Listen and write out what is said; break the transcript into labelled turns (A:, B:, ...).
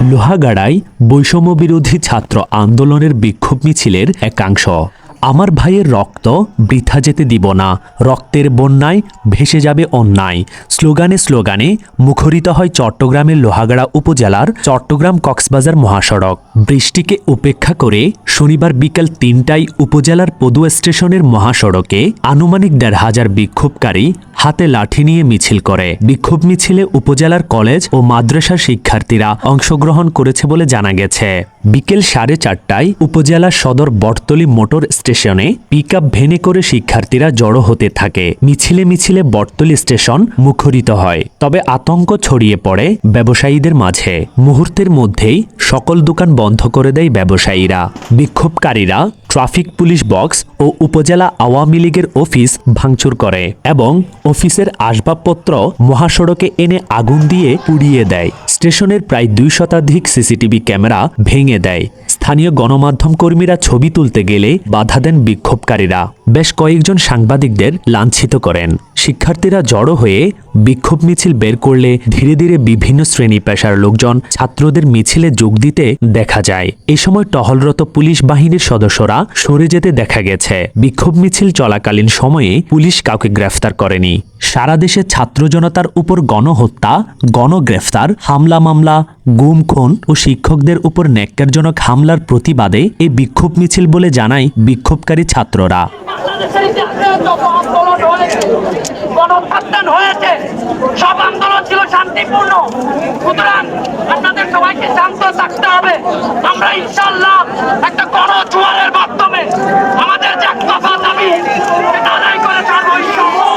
A: লোহাগাড়ায় বৈষম্য বিরোধী ছাত্র আন্দোলনের বিক্ষোভ মিছিলের একাংশ। আমার ভাইয়ের রক্ত বৃথা যেতে দিব না, রক্তের বন্যায় ভেসে যাবে অন্যায় স্লোগানে স্লোগানে মুখরিত হয় চট্টগ্রামের লোহাগাড়া উপজেলার চট্টগ্রাম কক্সবাজার মহাসড়ক। বৃষ্টিকে উপেক্ষা করে শনিবার বিকেল ৩টায় উপজেলার পদুয়া স্টেশনের মহাসড়কে আনুমানিক ১৫০০ বিক্ষোভকারী হাতে লাঠি নিয়ে মিছিল করে। বিক্ষোভ মিছিলে উপজেলার কলেজ ও মাদ্রাসার শিক্ষার্থীরা অংশগ্রহণ করেছে বলে জানা গেছে। বিকেল ৪:৩০টায় উপজেলার সদর বটতলী মোটর স্টেশনে পিকআপ ভ্যানে করে শিক্ষার্থীরা জড়ো হতে থাকে। মিছিলে মিছিলে বটতলী স্টেশন মুখরিত হয়। তবে আতঙ্ক ছড়িয়ে পড়ে ব্যবসায়ীদের মাঝে। মুহূর্তের মধ্যেই সকল দোকান বন্ধ করে দেয় ব্যবসায়ীরা। বিক্ষোভকারীরা ট্রাফিক পুলিশ বক্স ও উপজেলা আওয়ামী লীগের অফিস ভাঙচুর করে এবং অফিসের আসবাবপত্র মহাসড়কে এনে আগুন দিয়ে পুড়িয়ে দেয়। স্টেশনের প্রায় ২ শতাধিক সিসিটিভি ক্যামেরা ভেঙে দেয়। স্থানীয় গণমাধ্যম কর্মীরা ছবি তুলতে গেলে বাধা দেন বিক্ষোভকারীরা। বেশ কয়েকজন সাংবাদিকদের লাঞ্ছিত করেন। শিক্ষার্থীরা জড়ো হয়ে বিক্ষোভ মিছিল বের করলে ধীরে ধীরে বিভিন্ন শ্রেণী পেশার লোকজন ছাত্রদের মিছিলে যোগ দিতে দেখা যায়। এ সময় টহলরত পুলিশ বাহিনীর সদস্যরা সরে যেতে দেখা গেছে। বিক্ষোভ মিছিল চলাকালীন সময়ে পুলিশ কাউকে গ্রেফতার করেনি। সারা দেশে ছাত্র জনতার উপর গণহত্যা, গণগ্রেফতার, হামলা মামলা, গুম খুন ও শিক্ষকদের উপর ন্যাক্কারজনক হামলার প্রতিবাদে এই বিক্ষোভ মিছিল বলে জানায় বিক্ষোভকারী ছাত্ররা।
B: সব আন্দোলন ছিল শান্তিপূর্ণ, সুতরাং আপনাদের সবাইকে শান্ত থাকতে হবে। আমরা ইনশাআল্লাহ একটা গণজোয়ারের মাধ্যমে আমাদের যে দফা দাবি সেটা আদায় করে ছাড়বো ইনশাআল্লাহ।